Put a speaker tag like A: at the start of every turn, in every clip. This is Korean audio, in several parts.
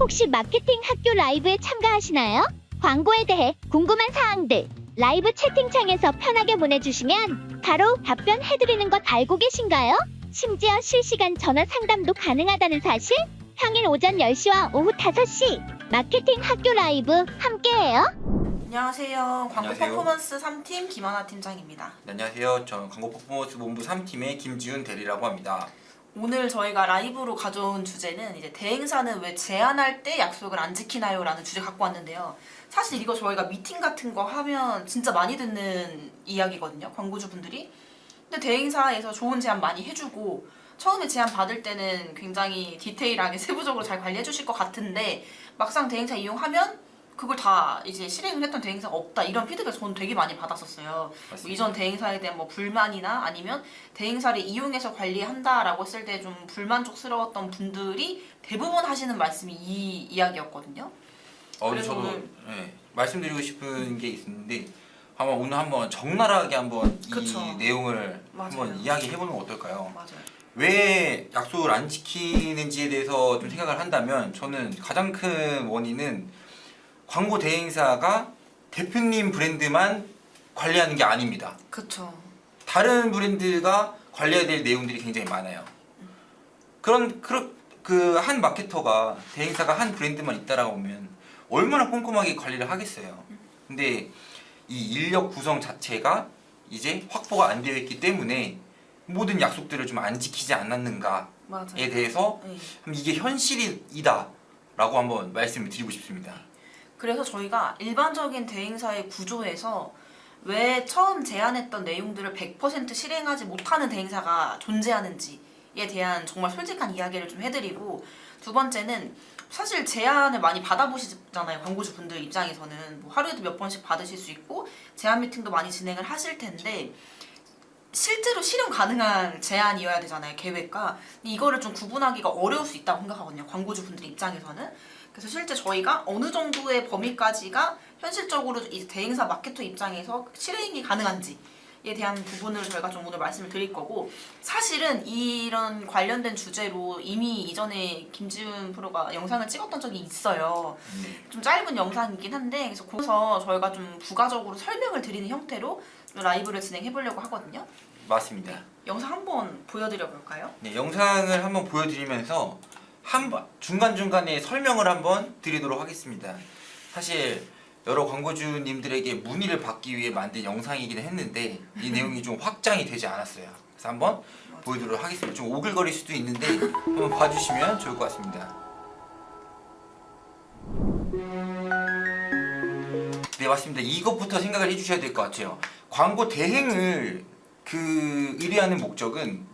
A: 혹시 마케팅 학교 라이브에 참가하시나요? 광고에 대해 궁금한 사항들 라이브 채팅창에서 편하게 보내주시면 바로 답변해드리는 것 알고 계신가요? 심지어 실시간 전화 상담도 가능하다는 사실? 평일 오전 10시와 오후 5시 마케팅 학교 라이브 함께해요.
B: 안녕하세요. 광고
C: 안녕하세요.
B: 퍼포먼스 3팀 김하나 팀장입니다.
C: 네, 안녕하세요. 저는 광고 퍼포먼스 본부 3팀의 김지훈 대리라고 합니다.
B: 오늘 저희가 라이브로 가져온 주제는 이제 대행사는 왜 제안할 때 약속을 안 지키나요? 라는 주제 갖고 왔는데요. 사실 이거 저희가 미팅 같은 거 하면 진짜 많이 듣는 이야기거든요. 광고주 분들이. 근데 대행사에서 좋은 제안 많이 해주고 처음에 제안 받을 때는 굉장히 디테일하게 세부적으로 잘 관리해 주실 것 같은데 막상 대행사 이용하면 그걸 다 이제 실행을 했던 대행사가 없다 이런 피드백 저는 되게 많이 받았었어요. 뭐 이전 대행사에 대한 뭐 불만이나 아니면 대행사를 이용해서 관리한다라고 했을 때 좀 불만족스러웠던 분들이 대부분 하시는 말씀이 이 이야기였거든요.
C: 근데 저도 말씀드리고 싶은 게 있는데 오늘 한번 적나라하게 한번
B: 그쵸.
C: 이 내용을
B: 맞아요.
C: 한번 이야기해보는 건 어떨까요?
B: 맞아요.
C: 왜 약속을 안 지키는지에 대해서 좀 생각을 한다면 저는 가장 큰 원인은 광고 대행사가 대표님 브랜드만 관리하는 게 아닙니다.
B: 그쵸.
C: 다른 브랜드가 관리해야 될 내용들이 굉장히 많아요. 그 한 마케터가 대행사가 한 브랜드만 있다라고 하면 얼마나 꼼꼼하게 관리를 하겠어요. 근데 이 인력 구성 자체가 이제 확보가 안 되어 있기 때문에 모든 약속들을 좀 안 지키지 않았는가에
B: 맞아요.
C: 대해서
B: 네.
C: 이게 현실이다라고 한번 말씀을 드리고 싶습니다.
B: 그래서 저희가 일반적인 대행사의 구조에서 왜 처음 제안했던 내용들을 100% 실행하지 못하는 대행사가 존재하는지에 대한 정말 솔직한 이야기를 좀 해드리고, 두 번째는 사실 제안을 많이 받아보시잖아요. 광고주 분들 입장에서는 뭐 하루에도 몇 번씩 받으실 수 있고 제안 미팅도 많이 진행을 하실 텐데 실제로 실현 가능한 제안이어야 되잖아요. 계획과. 이거를 좀 구분하기가 어려울 수 있다고 생각하거든요. 광고주 분들 입장에서는. 그래서 실제 저희가 어느 정도의 범위까지가 현실적으로 이 대행사 마케터 입장에서 실행이 가능한지에 대한 부분을 저희가 좀 오늘 말씀을 드릴 거고, 사실은 이런 관련된 주제로 이미 이전에 김지훈 프로가 영상을 찍었던 적이 있어요. 좀 짧은 영상이긴 한데 그래서 거기서 저희가 좀 부가적으로 설명을 드리는 형태로 라이브를 진행해 보려고 하거든요.
C: 맞습니다.
B: 영상 한번 보여드려 볼까요?
C: 네, 영상을 한번 보여드리면서 중간중간에 설명을 한번 드리도록 하겠습니다. 사실 여러 광고주님들에게 문의를 받기 위해 만든 영상이긴 했는데 이 내용이 좀 확장이 되지 않았어요. 그래서 한번 보여드리도록 하겠습니다. 좀 오글거릴 수도 있는데 한번 봐주시면 좋을 것 같습니다. 네, 맞습니다. 이것부터 생각을 해주셔야 될 것 같아요. 광고 대행을 의뢰하는 목적은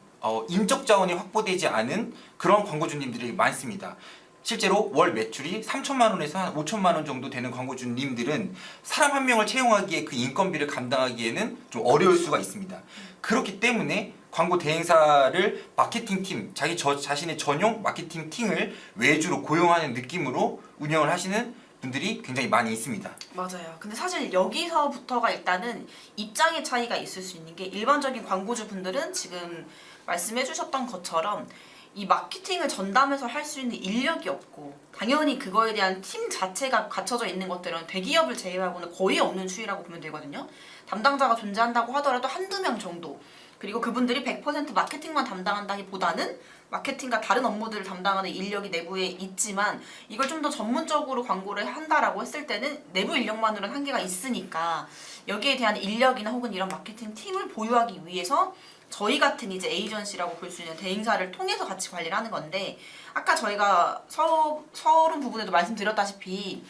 C: 인적 자원이 확보되지 않은 그런 광고주님들이 많습니다. 실제로 월 매출이 3천만 원에서 한 5천만 원 정도 되는 광고주님들은 사람 한 명을 채용하기에 그 인건비를 감당하기에는 좀 어려울 수가 있습니다. 그렇기 때문에 광고 대행사를 마케팅팀, 자신의 전용 마케팅팀을 외주로 고용하는 느낌으로 운영을 하시는 분들이 굉장히 많이 있습니다.
B: 맞아요. 근데 사실 여기서부터가 일단은 입장의 차이가 있을 수 있는 게, 일반적인 광고주 분들은 지금 말씀해 주셨던 것처럼 이 마케팅을 전담해서 할 수 있는 인력이 없고, 당연히 그거에 대한 팀 자체가 갖춰져 있는 것들은 대기업을 제외하고는 거의 없는 추이라고 보면 되거든요. 담당자가 존재한다고 하더라도 한두 명 정도. 그리고 그분들이 100% 마케팅만 담당한다기보다는 마케팅과 다른 업무들을 담당하는 인력이 내부에 있지만, 이걸 좀 더 전문적으로 광고를 한다라고 했을 때는 내부 인력만으로는 한계가 있으니까 여기에 대한 인력이나 혹은 이런 마케팅 팀을 보유하기 위해서 저희 같은 이제 에이전시라고 볼 수 있는 대행사를 통해서 같이 관리를 하는 건데, 아까 저희가 서론 부분에도 말씀드렸다시피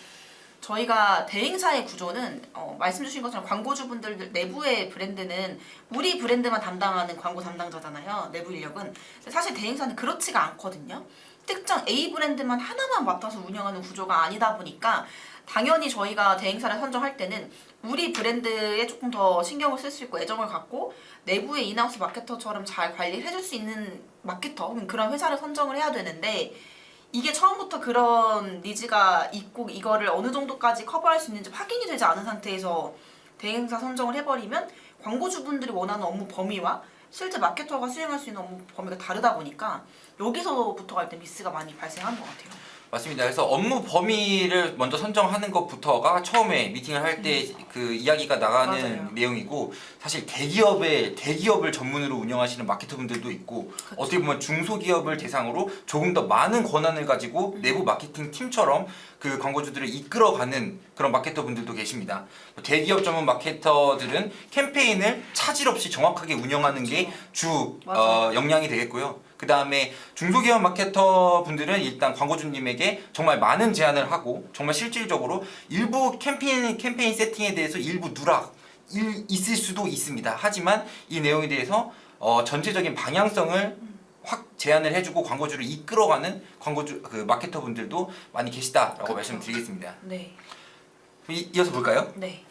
B: 저희가 대행사의 구조는 말씀 주신 것처럼 광고주분들 내부의 브랜드는 우리 브랜드만 담당하는 광고 담당자잖아요. 내부 인력은. 사실 대행사는 그렇지가 않거든요. 특정 A 브랜드만 하나만 맡아서 운영하는 구조가 아니다 보니까 당연히 저희가 대행사를 선정할 때는 우리 브랜드에 조금 더 신경을 쓸 수 있고 애정을 갖고 내부의 인하우스 마케터처럼 잘 관리를 해줄 수 있는 마케터, 그런 회사를 선정을 해야 되는데, 이게 처음부터 그런 니즈가 있고 이거를 어느 정도까지 커버할 수 있는지 확인이 되지 않은 상태에서 대행사 선정을 해버리면 광고주분들이 원하는 업무 범위와 실제 마케터가 수행할 수 있는 업무 범위가 다르다 보니까 여기서부터가 일단 미스가 많이 발생하는 것 같아요.
C: 맞습니다. 그래서 업무 범위를 먼저 선정하는 것부터가 처음에 미팅을 할 때 그 이야기가 나가는
B: 맞아요.
C: 내용이고, 사실 대기업을 전문으로 운영하시는 마케터분들도 있고, 어떻게 보면 중소기업을 대상으로 조금 더 많은 권한을 가지고 내부 마케팅 팀처럼 그 광고주들을 이끌어가는 그런 마케터분들도 계십니다. 대기업 전문 마케터들은 캠페인을 차질 없이 정확하게 운영하는 게 주
B: 맞아요.
C: 역량이 되겠고요. 그 다음에 중소기업 마케터 분들은 일단 광고주님에게 정말 많은 제안을 하고, 정말 실질적으로 일부 캠페인 세팅에 대해서 일부 누락 있을 수도 있습니다. 하지만 이 내용에 대해서 전체적인 방향성을 확 제안을 해주고 광고주를 이끌어가는 그 마케터 분들도 많이 계시다라고
B: 그렇죠.
C: 말씀드리겠습니다.
B: 네.
C: 이어서 볼까요?
B: 네.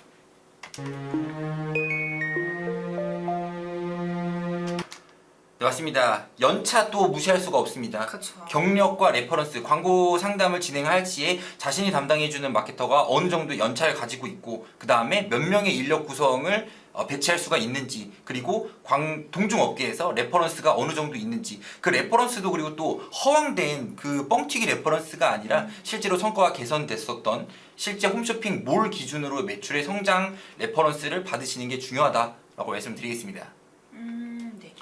C: 네, 맞습니다. 연차 또 무시할 수가 없습니다.
B: 그렇죠.
C: 경력과 레퍼런스, 광고 상담을 진행할 시에 자신이 담당해주는 마케터가 어느 정도 연차를 가지고 있고, 그 다음에 몇 명의 인력 구성을 배치할 수가 있는지, 그리고 동중업계에서 레퍼런스가 어느 정도 있는지, 그 레퍼런스도 그리고 또 허황된 그 뻥튀기 레퍼런스가 아니라 실제로 성과가 개선됐었던 실제 홈쇼핑 몰 기준으로 매출의 성장 레퍼런스를 받으시는 게 중요하다라고 말씀드리겠습니다.
B: 네.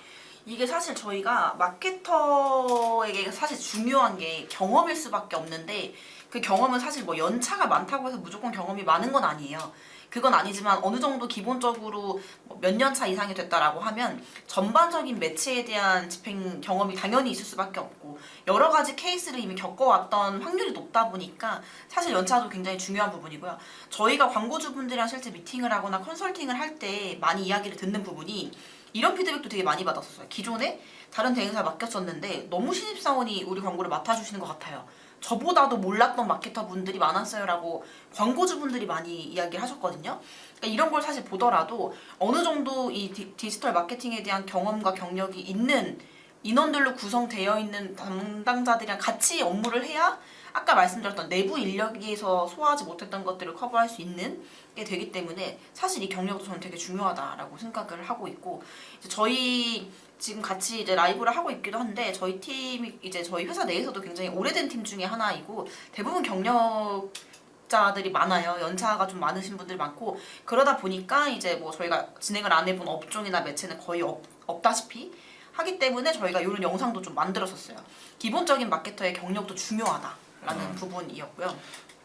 B: 이게 사실 저희가 마케터에게 사실 중요한 게 경험일 수밖에 없는데, 그 경험은 사실 뭐 연차가 많다고 해서 무조건 경험이 많은 건 아니에요. 그건 아니지만 어느 정도 기본적으로 몇 년 차 이상이 됐다라고 하면 전반적인 매체에 대한 집행 경험이 당연히 있을 수밖에 없고, 여러 가지 케이스를 이미 겪어왔던 확률이 높다 보니까 사실 연차도 굉장히 중요한 부분이고요. 저희가 광고주분들이랑 실제 미팅을 하거나 컨설팅을 할 때 많이 이야기를 듣는 부분이 이런 피드백도 되게 많이 받았었어요. 기존에 다른 대행사에 맡겼었는데 너무 신입사원이 우리 광고를 맡아주시는 것 같아요. 저보다도 몰랐던 마케터 분들이 많았어요 라고 광고주분들이 많이 이야기를 하셨거든요. 그러니까 이런 걸 사실 보더라도 어느 정도 이 디지털 마케팅에 대한 경험과 경력이 있는 인원들로 구성되어 있는 담당자들이랑 같이 업무를 해야 아까 말씀드렸던 내부 인력에서 소화하지 못했던 것들을 커버할 수 있는 게 되기 때문에 사실 이 경력도 저는 되게 중요하다라고 생각을 하고 있고, 이제 저희 지금 같이 이제 라이브를 하고 있기도 한데, 저희 팀이 이제 저희 회사 내에서도 굉장히 오래된 팀 중에 하나이고 대부분 경력자들이 많아요. 연차가 좀 많으신 분들이 많고, 그러다 보니까 이제 뭐 저희가 진행을 안 해본 업종이나 매체는 거의 없다시피 하기 때문에 저희가 이런 영상도 좀 만들었었어요. 기본적인 마케터의 경력도 중요하다라는 부분이었고요.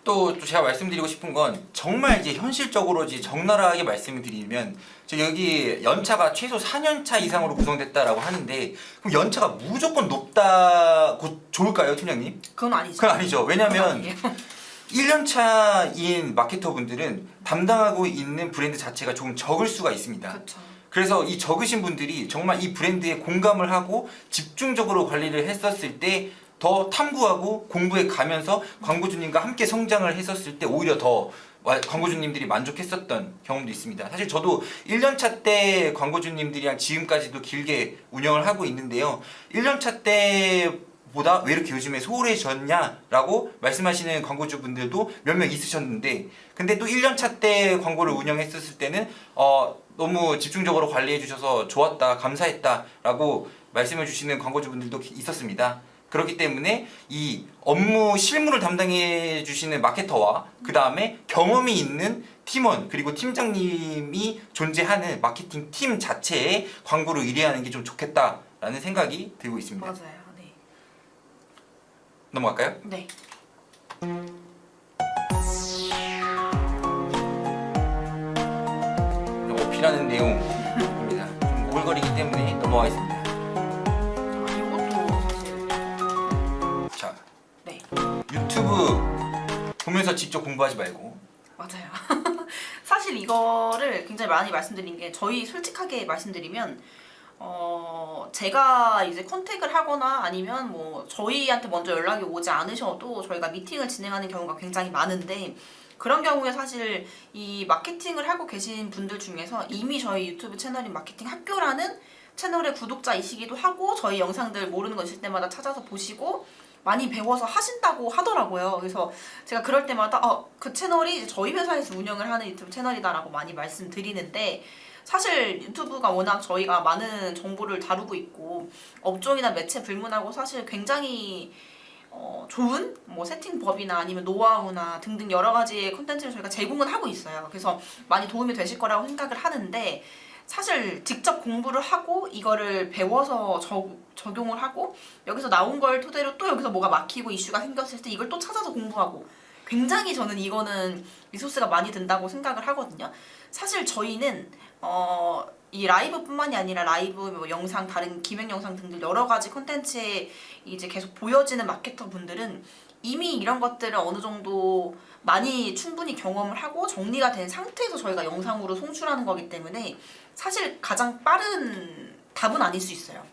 C: 또 제가 말씀드리고 싶은 건, 정말 이제 현실적으로 이제 적나라하게 말씀을 드리면, 저 여기 연차가 최소 4년차 이상으로 구성됐다라고 하는데, 그럼 연차가 무조건 높다고 좋을까요, 팀장님?
B: 그건 아니죠.
C: 그건 아니죠. 왜냐면
B: 아니에요.
C: 1년차인 마케터분들은 담당하고 있는 브랜드 자체가 조금 적을 수가 있습니다.
B: 그렇죠.
C: 그래서 이 적으신 분들이 정말 이 브랜드에 공감을 하고 집중적으로 관리를 했었을 때 더 탐구하고 공부해 가면서 광고주님과 함께 성장을 했었을 때 오히려 더 광고주님들이 만족했었던 경험도 있습니다. 사실 저도 1년차 때 광고주님들이랑 지금까지도 길게 운영을 하고 있는데요. 1년차 때보다 왜 이렇게 요즘에 소홀해졌냐라고 말씀하시는 광고주분들도 몇 명 있으셨는데, 근데 또 1년차 때 광고를 운영했었을 때는 너무 집중적으로 관리해 주셔서 좋았다, 감사했다라고 말씀해 주시는 광고주분들도 있었습니다. 그렇기 때문에 이 업무 실무를 담당해 주시는 마케터와 그 다음에 경험이 있는 팀원 그리고 팀장님이 존재하는 마케팅 팀 자체에 광고를 의뢰하는 게 좀 좋겠다라는 생각이 들고 있습니다.
B: 맞아요. 네.
C: 넘어갈까요?
B: 네.
C: 어필하는 내용입니다. 좀 오글거리기 때문에 넘어가겠습니다.
B: 이것도 사실
C: 자,
B: 네.
C: 유튜브 보면서 직접 공부하지 말고.
B: 맞아요. 사실 이거를 굉장히 많이 말씀드린 게, 저희 솔직하게 말씀드리면 제가 이제 컨택을 하거나 아니면 뭐 저희한테 먼저 연락이 오지 않으셔도 저희가 미팅을 진행하는 경우가 굉장히 많은데, 그런 경우에 사실 이 마케팅을 하고 계신 분들 중에서 이미 저희 유튜브 채널인 마케팅 학교라는 채널의 구독자이시기도 하고, 저희 영상들 모르는 거 있을 때마다 찾아서 보시고 많이 배워서 하신다고 하더라고요. 그래서 제가 그럴 때마다 그 채널이 이제 저희 회사에서 운영을 하는 유튜브 채널이다라고 많이 말씀드리는데, 사실 유튜브가 워낙 저희가 많은 정보를 다루고 있고 업종이나 매체 불문하고 사실 굉장히 좋은 뭐 세팅법이나 아니면 노하우나 등등 여러 가지의 컨텐츠를 저희가 제공은 하고 있어요. 그래서 많이 도움이 되실 거라고 생각을 하는데 사실 직접 공부를 하고 이거를 배워서 적용을 하고 여기서 나온 걸 토대로 또 여기서 뭐가 막히고 이슈가 생겼을 때 이걸 또 찾아서 공부하고 굉장히 저는 이거는 리소스가 많이 든다고 생각을 하거든요. 사실 저희는 이 라이브뿐만이 아니라 라이브 뭐 영상 다른 기획 영상 등등 여러 가지 콘텐츠에 이제 계속 보여지는 마케터 분들은 이미 이런 것들을 어느 정도 많이 충분히 경험을 하고 정리가 된 상태에서 저희가 영상으로 송출하는 거기 때문에 사실 가장 빠른 답은 아닐 수 있어요.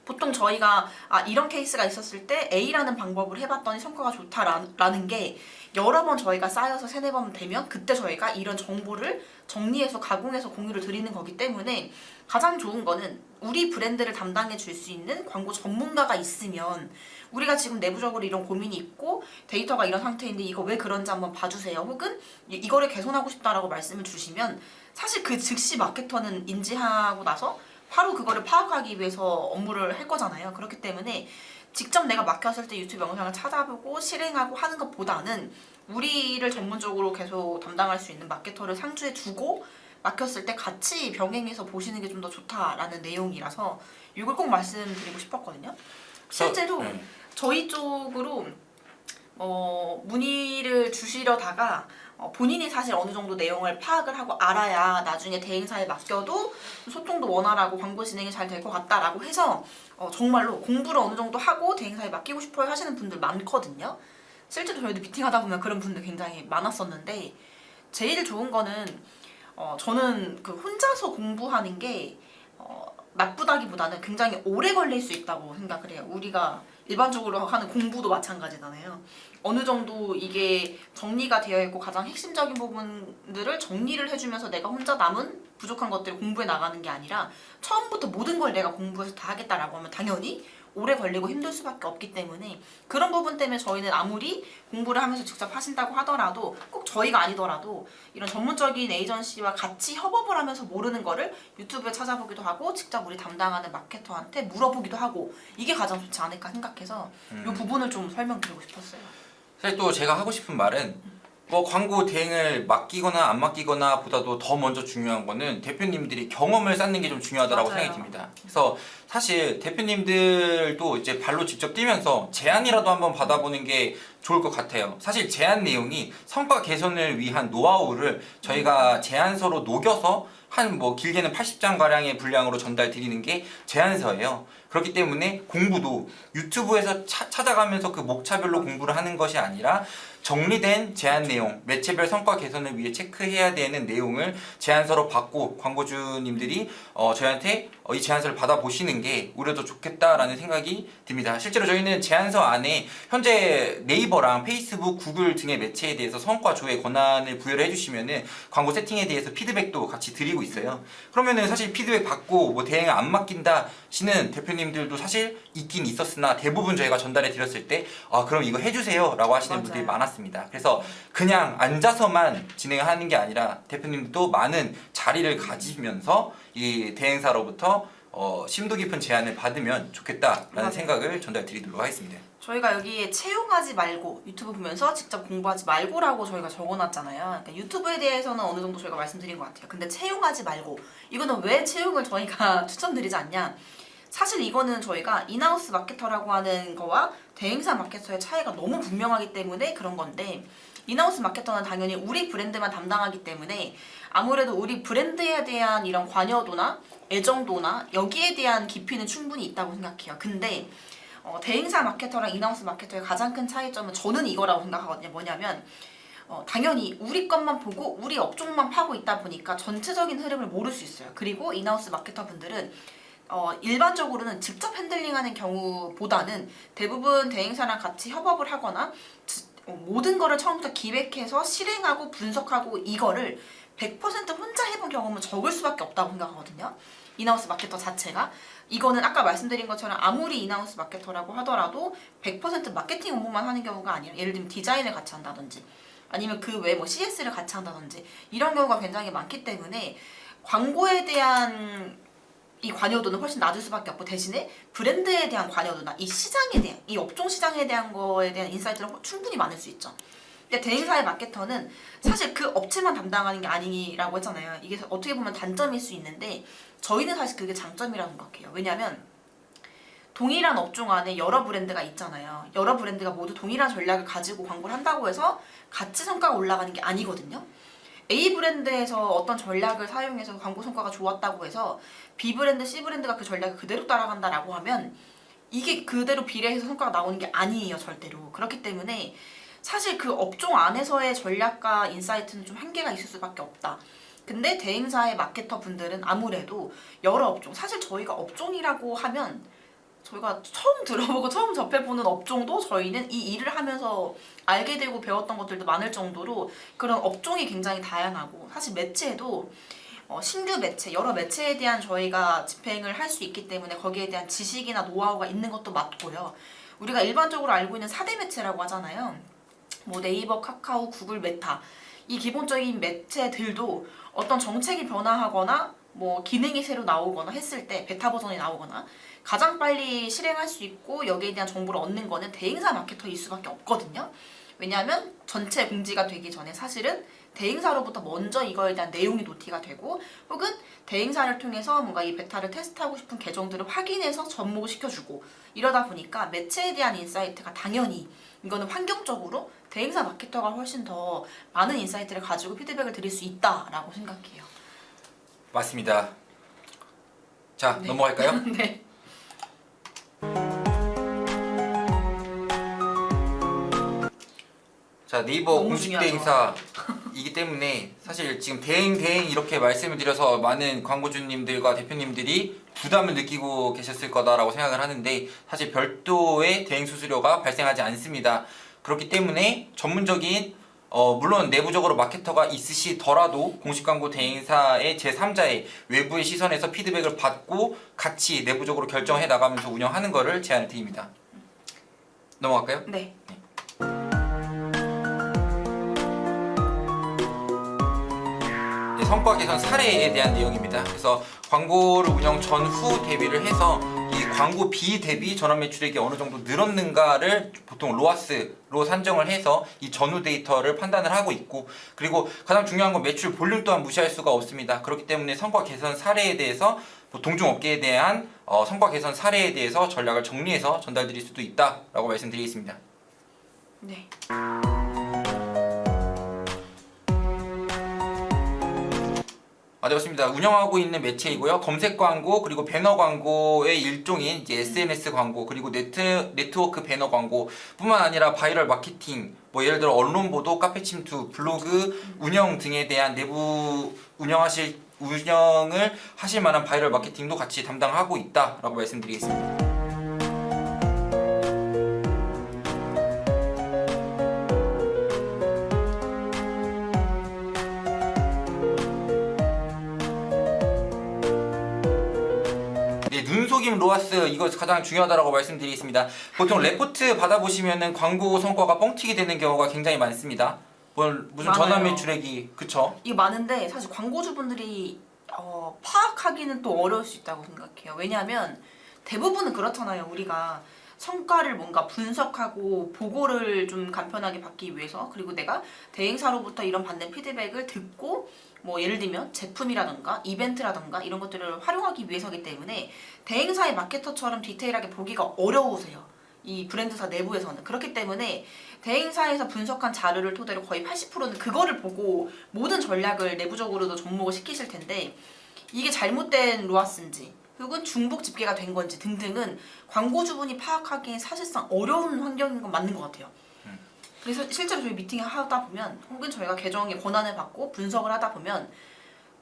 B: 보통 저희가 이런 케이스가 있었을 때 A라는 방법을 해봤더니 성과가 좋다라는 게 여러 번 저희가 쌓여서 3-4번 되면 그때 저희가 이런 정보를 정리해서 가공해서 공유를 드리는 거기 때문에 가장 좋은 거는 우리 브랜드를 담당해 줄 수 있는 광고 전문가가 있으면 우리가 지금 내부적으로 이런 고민이 있고 데이터가 이런 상태인데 이거 왜 그런지 한번 봐주세요. 혹은 이거를 개선하고 싶다라고 말씀을 주시면 사실 그 즉시 마케터는 인지하고 나서 바로 그거를 파악하기 위해서 업무를 할 거잖아요. 그렇기 때문에 직접 내가 맡겼을 때 유튜브 영상을 찾아보고 실행하고 하는 것보다는 우리를 전문적으로 계속 담당할 수 있는 마케터를 상주에 두고 맡겼을 때 같이 병행해서 보시는 게 좀 더 좋다라는 내용이라서 이걸 꼭 말씀드리고 싶었거든요. 실제로 저희 쪽으로 문의를 주시려다가 본인이 사실 어느 정도 내용을 파악을 하고 알아야 나중에 대행사에 맡겨도 소통도 원활하고 광고 진행이 잘 될 것 같다라고 해서 정말로 공부를 어느 정도 하고 대행사에 맡기고 싶어요 하시는 분들 많거든요. 실제로 저희도 미팅하다 보면 그런 분들 굉장히 많았었는데 제일 좋은 거는 저는 그 혼자서 공부하는 게 나쁘다기보다는 굉장히 오래 걸릴 수 있다고 생각을 해요. 우리가 일반적으로 하는 공부도 마찬가지잖아요. 어느 정도 이게 정리가 되어 있고 가장 핵심적인 부분들을 정리를 해주면서 내가 혼자 남은 부족한 것들을 공부해 나가는 게 아니라 처음부터 모든 걸 내가 공부해서 다 하겠다라고 하면 당연히 오래 걸리고 힘들 수밖에 없기 때문에 그런 부분 때문에 저희는 아무리 공부를 하면서 직접 하신다고 하더라도 꼭 저희가 아니더라도 이런 전문적인 에이전시와 같이 협업을 하면서 모르는 거를 유튜브에 찾아보기도 하고 직접 우리 담당하는 마케터한테 물어보기도 하고 이게 가장 좋지 않을까 생각해서 이 부분을 좀 설명드리고 싶었어요.
C: 사실 또 제가 하고 싶은 말은 뭐 광고 대행을 맡기거나 안 맡기거나 보다도 더 먼저 중요한 거는 대표님들이 경험을 쌓는 게 좀 중요하다고
B: 맞아요.
C: 생각이 듭니다. 그래서 사실 대표님들도 이제 발로 직접 뛰면서 제안이라도 한번 받아보는 게 좋을 것 같아요. 사실 제안 내용이 성과 개선을 위한 노하우를 저희가 제안서로 녹여서 한 뭐 길게는 80장 가량의 분량으로 전달 드리는 게 제안서예요. 그렇기 때문에 공부도 유튜브에서 찾아가면서 그 목차별로 공부를 하는 것이 아니라 정리된 제안 내용, 매체별 성과 개선을 위해 체크해야 되는 내용을 제안서로 받고 광고주님들이 저희한테 이 제안서를 받아보시는 게 오히려 더 좋겠다라는 생각이 듭니다. 실제로 저희는 제안서 안에 현재 네이버랑 페이스북, 구글 등의 매체에 대해서 성과 조회 권한을 부여를 해주시면은 광고 세팅에 대해서 피드백도 같이 드리고 있어요. 그러면은 사실 피드백 받고 뭐 대행을 안 맡긴다 시는 대표님들도 사실 있긴 있었으나 대부분 저희가 전달해 드렸을 때 그럼 이거 해주세요 라고 하시는 분들이 많았습니다. 그래서 그냥 앉아서만 진행하는 게 아니라 대표님들도 많은 자리를 가지면서 이 대행사로부터 심도 깊은 제안을 받으면 좋겠다라는 생각을 전달 드리도록 하겠습니다.
B: 저희가 여기에 채용하지 말고 유튜브 보면서 직접 공부하지 말고라고 저희가 적어놨잖아요. 그러니까 유튜브에 대해서는 어느 정도 저희가 말씀드린 것 같아요. 근데 채용하지 말고 이거는 왜 채용을 저희가 추천드리지 않냐? 사실 이거는 저희가 인하우스 마케터라고 하는 거와 대행사 마케터의 차이가 너무 분명하기 때문에 그런 건데 인하우스 마케터는 당연히 우리 브랜드만 담당하기 때문에 아무래도 우리 브랜드에 대한 이런 관여도나 애정도나 여기에 대한 깊이는 충분히 있다고 생각해요. 근데 대행사 마케터랑 인하우스 마케터의 가장 큰 차이점은 저는 이거라고 생각하거든요. 뭐냐면 당연히 우리 것만 보고 우리 업종만 파고 있다 보니까 전체적인 흐름을 모를 수 있어요. 그리고 인하우스 마케터 분들은 일반적으로는 직접 핸들링하는 경우보다는 대부분 대행사랑 같이 협업을 하거나 모든 거를 처음부터 기획해서 실행하고 분석하고 이거를 100% 혼자 해본 경험은 적을 수밖에 없다고 생각하거든요. 인하우스 마케터 자체가 이거는 아까 말씀드린 것처럼 아무리 인하우스 마케터라고 하더라도 100% 마케팅 업무만 하는 경우가 아니라 예를 들면 디자인을 같이 한다든지 아니면 그 외에 뭐 CS를 같이 한다든지 이런 경우가 굉장히 많기 때문에 광고에 대한 이 관여도는 훨씬 낮을 수밖에 없고 대신에 브랜드에 대한 관여도나 이 시장에 대한 이 업종 시장에 대한 거에 대한 인사이트는 충분히 많을 수 있죠. 근데 대행사의 마케터는 사실 그 업체만 담당하는 게 아니라고 했잖아요. 이게 어떻게 보면 단점일 수 있는데 저희는 사실 그게 장점이라고 생각해요. 왜냐하면 동일한 업종 안에 여러 브랜드가 있잖아요. 여러 브랜드가 모두 동일한 전략을 가지고 광고를 한다고 해서 같이 성과가 올라가는 게 아니거든요. A 브랜드에서 어떤 전략을 사용해서 광고 성과가 좋았다고 해서 B 브랜드, C 브랜드가 그 전략을 그대로 따라간다라고 하면 이게 그대로 비례해서 성과가 나오는 게 아니에요, 절대로. 그렇기 때문에 사실 그 업종 안에서의 전략과 인사이트는 좀 한계가 있을 수밖에 없다. 근데 대행사의 마케터 분들은 아무래도 여러 업종, 사실 저희가 업종이라고 하면 저희가 처음 들어보고 처음 접해보는 업종도 저희는 이 일을 하면서 알게 되고 배웠던 것들도 많을 정도로 그런 업종이 굉장히 다양하고 사실 매체도 신규 매체, 여러 매체에 대한 저희가 집행을 할 수 있기 때문에 거기에 대한 지식이나 노하우가 있는 것도 맞고요. 우리가 일반적으로 알고 있는 4대 매체라고 하잖아요. 뭐 네이버, 카카오, 구글, 메타 이 기본적인 매체들도 어떤 정책이 변화하거나 뭐 기능이 새로 나오거나 했을 때 베타 버전이 나오거나 가장 빨리 실행할 수 있고 여기에 대한 정보를 얻는 거는 대행사 마케터일 수밖에 없거든요. 왜냐하면 전체 공지가 되기 전에 사실은 대행사로부터 먼저 이거에 대한 내용이 노티가 되고 혹은 대행사를 통해서 뭔가 이 베타를 테스트하고 싶은 계정들을 확인해서 접목을 시켜주고 이러다 보니까 매체에 대한 인사이트가 당연히 이거는 환경적으로 대행사 마케터가 훨씬 더 많은 인사이트를 가지고 피드백을 드릴 수 있다라고 생각해요.
C: 맞습니다. 자,
B: 네.
C: 넘어갈까요?
B: 네.
C: 자, 네이버
B: 너무
C: 공식
B: 중요하죠.
C: 대행사이기 때문에 사실 지금 대행 이렇게 말씀을 드려서 많은 광고주님들과 대표님들이 부담을 느끼고 계셨을 거다라고 생각을 하는데 사실 별도의 대행 수수료가 발생하지 않습니다. 그렇기 때문에 전문적인 물론 내부적으로 마케터가 있으시더라도 공식 광고 대행사의 제3자의 외부의 시선에서 피드백을 받고 같이 내부적으로 결정해 나가면서 운영하는 거를 제안을 드립니다. 넘어갈까요?
B: 네.
C: 성과 개선 사례에 대한 내용입니다. 그래서 광고를 운영 전후 대비를 해서 이 광고비 대비 전환 매출액이 어느 정도 늘었는가를 보통 로아스로 산정을 해서 이 전후 데이터를 판단을 하고 있고 그리고 가장 중요한 건 매출 볼륨 또한 무시할 수가 없습니다. 그렇기 때문에 성과 개선 사례에 대해서 동종업계에 대한 성과 개선 사례에 대해서 전략을 정리해서 전달드릴 수도 있다라고 말씀드리겠습니다.
B: 네.
C: 네, 맞습니다. 운영하고 있는 매체이고요. 검색 광고 그리고 배너 광고의 일종인 이제 SNS 광고 그리고 네트워크 배너 광고 뿐만 아니라 바이럴 마케팅 뭐 예를 들어 언론 보도, 카페 침투, 블로그 운영 등에 대한 내부 운영을 하실 만한 바이럴 마케팅도 같이 담당하고 있다라고 말씀드리겠습니다. 눈속임 로아스 이거 가장 중요하다고 말씀드리겠습니다. 보통 레포트 받아보시면은 광고 성과가 뻥튀기 되는 경우가 굉장히 많습니다. 무슨 전환
B: 많아요.
C: 매출액이 그쵸?
B: 이거 많은데 사실 광고주분들이 파악하기는 또 어려울 수 있다고 생각해요. 왜냐하면 대부분은 그렇잖아요. 우리가 성과를 뭔가 분석하고 보고를 좀 간편하게 받기 위해서 그리고 내가 대행사로부터 이런 받는 피드백을 듣고 뭐 예를 들면 제품이라던가 이벤트라던가 이런 것들을 활용하기 위해서이기 때문에 대행사의 마케터처럼 디테일하게 보기가 어려우세요. 이 브랜드사 내부에서는. 그렇기 때문에 대행사에서 분석한 자료를 토대로 거의 80%는 그거를 보고 모든 전략을 내부적으로도 접목을 시키실 텐데 이게 잘못된 로아스인지 혹은 중복 집계가 된 건지 등등은 광고주분이 파악하기엔 사실상 어려운 환경인 건 맞는 것 같아요. 그래서 실제로 저희 미팅을 하다 보면 혹은 저희가 계정의 권한을 받고 분석을 하다 보면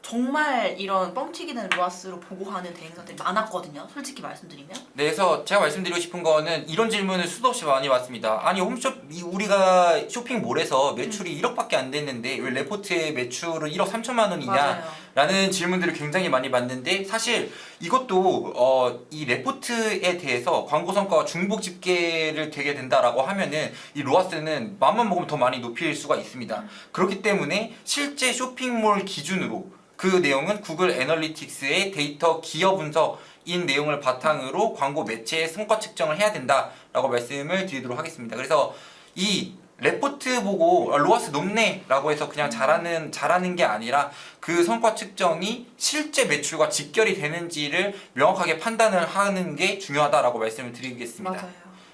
B: 정말 이런 뻥튀기는 로아스로 보고하는 대행사들이 많았거든요. 솔직히 말씀드리면.
C: 네, 그래서 제가 말씀드리고 싶은 거는 이런 질문을 수도 없이 많이 받습니다. 아니 우리가 쇼핑몰에서 매출이 1억밖에 안 됐는데 왜 레포트의 매출은 1억 3천만 원이냐?
B: 맞아요.
C: 라는 질문들을 굉장히 많이 받는데 사실 이것도 이 레포트에 대해서 광고 성과가 중복 집계를 되게 된다라고 하면은 이 로아스는 맘만 먹으면 더 많이 높일 수가 있습니다. 그렇기 때문에 실제 쇼핑몰 기준으로 그 내용은 구글 애널리틱스의 데이터 기여 분석인 내용을 바탕으로 광고 매체의 성과 측정을 해야 된다라고 말씀을 드리도록 하겠습니다. 그래서 이 레포트 보고 로아스 높네라고 해서 그냥 잘하는 게 아니라 그 성과 측정이 실제 매출과 직결이 되는지를 명확하게 판단을 하는 게 중요하다라고 말씀을 드리겠습니다.
B: 맞아요.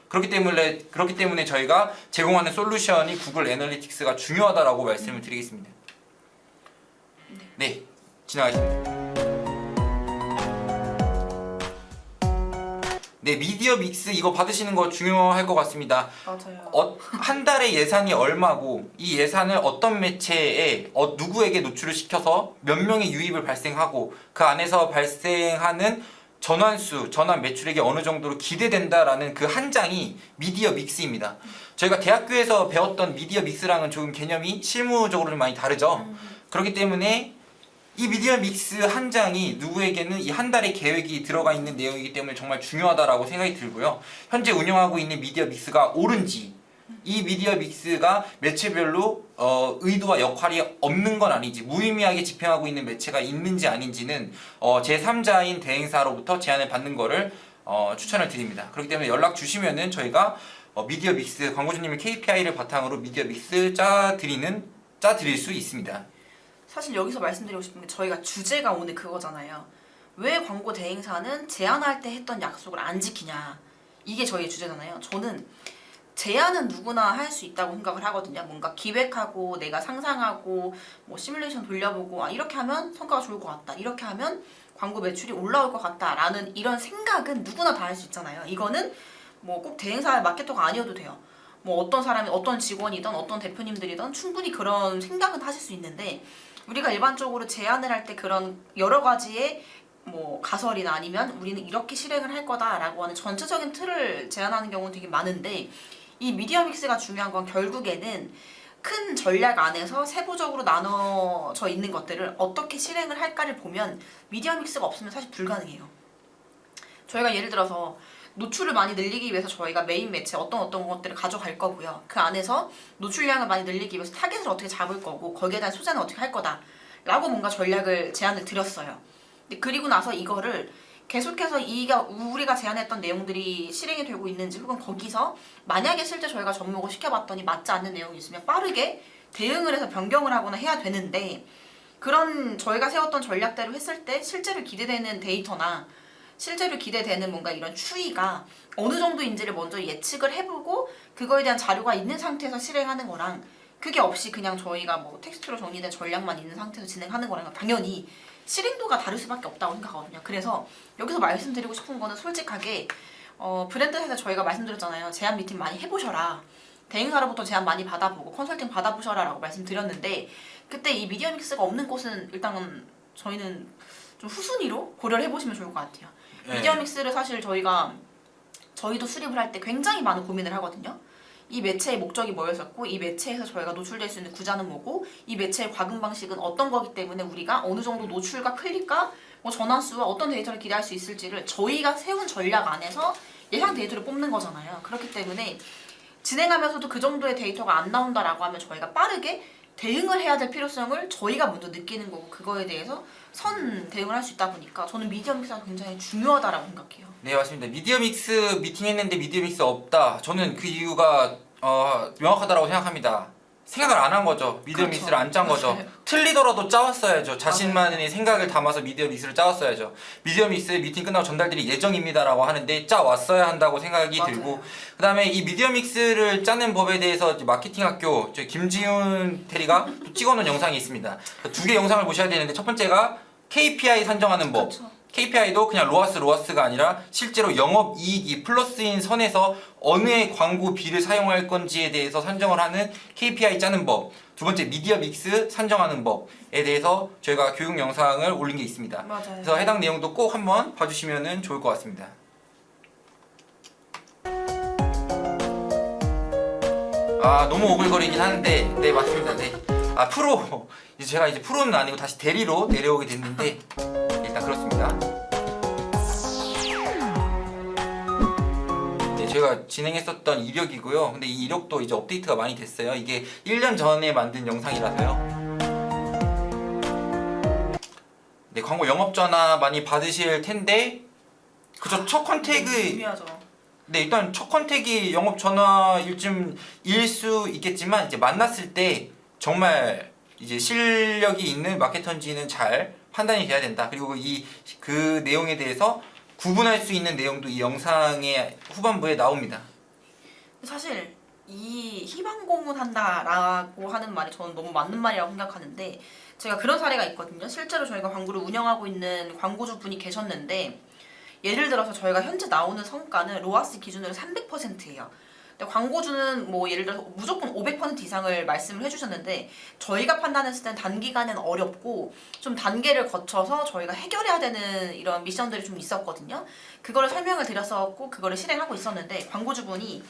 C: 그렇기 때문에 저희가 제공하는 솔루션이 구글 애널리틱스가 중요하다라고 말씀을 드리겠습니다. 네, 지나가겠습니다. 네, 미디어 믹스 이거 받으시는 거 중요할 것 같습니다.
B: 맞아요.
C: 한 달에 예산이 얼마고 이 예산을 어떤 매체에 누구에게 노출을 시켜서 몇 명의 유입을 발생하고 그 안에서 발생하는 전환수, 전환 매출액이 어느 정도로 기대된다라는 그 한 장이 미디어 믹스입니다. 저희가 대학교에서 배웠던 미디어 믹스랑은 조금 개념이 실무적으로는 많이 다르죠. 그렇기 때문에 이 미디어 믹스 한 장이 누구에게는 이 한 달의 계획이 들어가 있는 내용이기 때문에 정말 중요하다라고 생각이 들고요. 현재 운영하고 있는 미디어 믹스가 옳은지, 이 미디어 믹스가 매체별로 의도와 역할이 없는 건 아닌지, 무의미하게 집행하고 있는 매체가 있는지 아닌지는 제3자인 대행사로부터 제안을 받는 거를 추천을 드립니다. 그렇기 때문에 연락 주시면은 저희가 미디어 믹스 광고주님의 KPI를 바탕으로 미디어 믹스 짜드릴 수 있습니다.
B: 사실 여기서 말씀드리고 싶은 게 저희가 주제가 오늘 그거잖아요. 왜 광고 대행사는 제안할 때 했던 약속을 안 지키냐. 이게 저희의 주제잖아요. 저는 제안은 누구나 할 수 있다고 생각을 하거든요. 뭔가 기획하고 내가 상상하고 뭐 시뮬레이션 돌려보고 이렇게 하면 성과가 좋을 것 같다. 이렇게 하면 광고 매출이 올라올 것 같다라는 이런 생각은 누구나 다 할 수 있잖아요. 이거는 뭐 꼭 대행사 마케터가 아니어도 돼요. 뭐 어떤 사람이 어떤 직원이든 어떤 대표님들이든 충분히 그런 생각은 하실 수 있는데 우리가 일반적으로 제안을 할 때 그런 여러 가지의 뭐 가설이나 아니면 우리는 이렇게 실행을 할 거다라고 하는 전체적인 틀을 제안하는 경우는 되게 많은데 이 미디어 믹스가 중요한 건 결국에는 큰 전략 안에서 세부적으로 나눠져 있는 것들을 어떻게 실행을 할까를 보면 미디어 믹스가 없으면 사실 불가능해요. 저희가 예를 들어서 노출을 많이 늘리기 위해서 저희가 메인 매체 어떤 것들을 가져갈 거고요. 그 안에서 노출량을 많이 늘리기 위해서 타겟을 어떻게 잡을 거고 거기에 대한 소재는 어떻게 할 거다 라고 뭔가 제안을 드렸어요. 근데 그리고 나서 이거를 계속해서 우리가 제안했던 내용들이 실행이 되고 있는지 혹은 거기서 만약에 실제 저희가 접목을 시켜봤더니 맞지 않는 내용이 있으면 빠르게 대응을 해서 변경을 하거나 해야 되는데 그런 저희가 세웠던 전략대로 했을 때 실제로 기대되는 데이터나 실제로 기대되는 뭔가 이런 추이가 어느 정도인지를 먼저 예측을 해보고 그거에 대한 자료가 있는 상태에서 실행하는 거랑 그게 없이 그냥 저희가 뭐 텍스트로 정리된 전략만 있는 상태에서 진행하는 거랑 당연히 실행도가 다를 수밖에 없다고 생각하거든요. 그래서 여기서 말씀드리고 싶은 거는 솔직하게 브랜드 회사 저희가 말씀드렸잖아요. 제안 미팅 많이 해보셔라. 대행사로부터 제안 많이 받아보고 컨설팅 받아보셔라 라고 말씀드렸는데 그때 이 미디어 믹스가 없는 곳은 일단은 저희는 좀 후순위로 고려를 해보시면 좋을 것 같아요. 미디어 믹스를 사실 저희도 수립을 할 때 굉장히 많은 고민을 하거든요. 이 매체의 목적이 뭐였었고 이 매체에서 저희가 노출될 수 있는 구자는 뭐고 이 매체의 과금 방식은 어떤 거기 때문에 우리가 어느 정도 노출과 클릭과 뭐 전환수와 어떤 데이터를 기대할 수 있을지를 저희가 세운 전략 안에서 예상 데이터를 뽑는 거잖아요. 그렇기 때문에 진행하면서도 그 정도의 데이터가 안 나온다라고 하면 저희가 빠르게 대응을 해야 될 필요성을 저희가 먼저 느끼는 거고 그거에 대해서 대응을 할 수 있다 보니까 저는 미디어 믹스가 굉장히 중요하다라고 생각해요.
C: 네, 맞습니다. 미디어 믹스 미팅했는데 미디어 믹스 없다. 저는 그 이유가 명확하다고 생각합니다. 생각을 안 한 거죠. 미디어
B: 그렇죠.
C: 믹스를 안 짠 거죠.
B: 맞아요.
C: 틀리더라도 짜왔어야죠. 자신만의 생각을 담아서 미디어 믹스를 짜왔어야죠. 미디어 믹스 미팅 끝나고 전달드릴 예정입니다라고 하는데 짜왔어야 한다고 생각이
B: 맞아요.
C: 들고 그 다음에 이 미디어 믹스를 짜는 법에 대해서 마케팅 학교 김지훈 테리가 찍어놓은 영상이 있습니다. 두 개 영상을 보셔야 되는데 첫 번째가 KPI 산정하는 법.
B: 그렇죠.
C: KPI도 그냥 로아스가 아니라 실제로 영업이익이 플러스인 선에서 어느 광고비를 사용할 건지에 대해서 산정을 하는 KPI 짜는 법. 두 번째 미디어 믹스 산정하는 법에 대해서 저희가 교육 영상을 올린 게 있습니다.
B: 맞아요.
C: 그래서 해당 내용도 꼭 한번 봐주시면 좋을 것 같습니다. 너무 오글거리긴 하는데 네 맞습니다. 네. 프로 제가 이제 프로는 아니고 다시 대리로 내려오게 됐는데 일단 그렇습니다. 네, 제가 진행했었던 이력이고요. 근데 이 이력도 이제 업데이트가 많이 됐어요. 이게 1년 전에 만든 영상이라서요. 네, 광고 영업 전화 많이 받으실 텐데 그죠? 첫 컨택이
B: 중요하죠.
C: 네, 일단 첫 컨택이 영업 전화일 수 있겠지만 이제 만났을 때 정말 이제 실력이 있는 마케터인지는 잘 판단이 돼야 된다. 그리고 그 내용에 대해서 구분할 수 있는 내용도 이 영상의 후반부에 나옵니다.
B: 사실 이 희망 고문한다라고 하는 말이 저는 너무 맞는 말이라고 생각하는데 제가 그런 사례가 있거든요. 실제로 저희가 광고를 운영하고 있는 광고주 분이 계셨는데 예를 들어서 저희가 현재 나오는 성과는 로아스 기준으로 300%예요. 근데 광고주는 뭐 예를 들어서 무조건 500% 이상을 말씀을 해주셨는데 저희가 판단했을 땐 단기간엔 어렵고 좀 단계를 거쳐서 저희가 해결해야 되는 이런 미션들이 좀 있었거든요. 그거를 설명을 드렸었고 그거를 실행하고 있었는데 광고주분이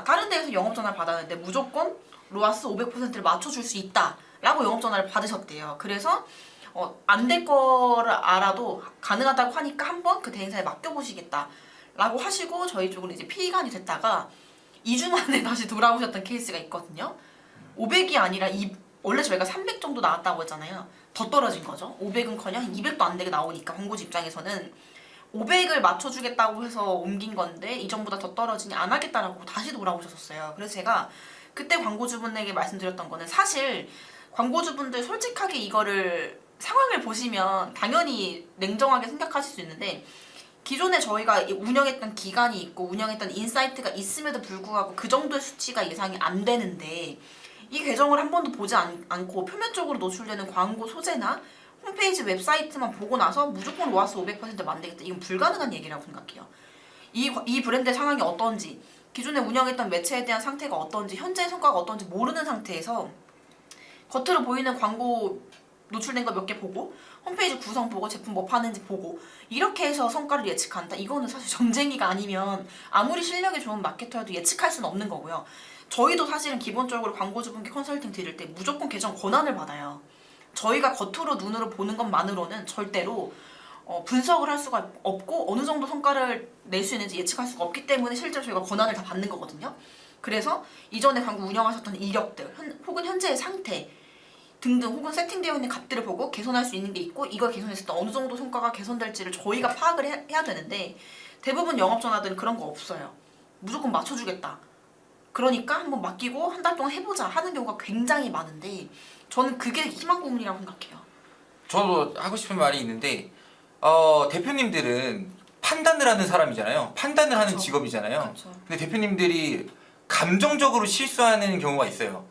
B: 다른 데에서 영업 전화를 받았는데 무조건 로아스 500%를 맞춰줄 수 있다 라고 영업 전화를 받으셨대요. 그래서 안 될 거를 알아도 가능하다고 하니까 한번 그 대행사에 맡겨보시겠다 라고 하시고 저희 쪽으로 이제 피관이 됐다가 2주 만에 다시 돌아오셨던 케이스가 있거든요. 500이 아니라 원래 저희가 300 정도 나왔다고 했잖아요. 더 떨어진 거죠. 500은커녕 200도 안 되게 나오니까 광고주 입장에서는 500을 맞춰주겠다고 해서 옮긴 건데 이전보다 더 떨어지니 안 하겠다라고 다시 돌아오셨어요. 그래서 제가 그때 광고주분에게 말씀드렸던 거는 사실 광고주분들 솔직하게 이거를 상황을 보시면 당연히 냉정하게 생각하실 수 있는데 기존에 저희가 운영했던 기간이 있고 운영했던 인사이트가 있음에도 불구하고 그 정도의 수치가 예상이 안 되는데 이 계정을 한 번도 보지 않고 표면적으로 노출되는 광고 소재나 홈페이지 웹사이트만 보고 나서 무조건 로아스 500% 만들겠다. 이건 불가능한 얘기라고 생각해요. 이 브랜드의 상황이 어떤지 기존에 운영했던 매체에 대한 상태가 어떤지 현재의 성과가 어떤지 모르는 상태에서 겉으로 보이는 광고 노출된 거 몇 개 보고 홈페이지 구성 보고 제품 뭐 파는지 보고 이렇게 해서 성과를 예측한다. 이거는 사실 점쟁이가 아니면 아무리 실력이 좋은 마케터여도 예측할 수는 없는 거고요. 저희도 사실은 기본적으로 광고주분께 컨설팅 드릴 때 무조건 계정 권한을 받아요. 저희가 겉으로 눈으로 보는 것만으로는 절대로 분석을 할 수가 없고 어느 정도 성과를 낼 수 있는지 예측할 수가 없기 때문에 실제로 저희가 권한을 다 받는 거거든요. 그래서 이전에 광고 운영하셨던 이력들 혹은 현재의 상태 등등 혹은 세팅되어 있는 값들을 보고 개선할 수 있는 게 있고 이걸 개선했을 때 어느 정도 성과가 개선될지를 저희가 파악을 해야 되는데 대부분 영업전화들은 그런 거 없어요. 무조건 맞춰주겠다. 그러니까 한번 맡기고 한 달 동안 해보자 하는 경우가 굉장히 많은데 저는 그게 희망 고문이라고 생각해요.
C: 저도 하고 싶은 말이 있는데 대표님들은 판단을 하는 사람이잖아요. 판단을 하는
B: 그렇죠.
C: 직업이잖아요.
B: 그렇죠.
C: 근데 대표님들이 감정적으로 실수하는 경우가 있어요.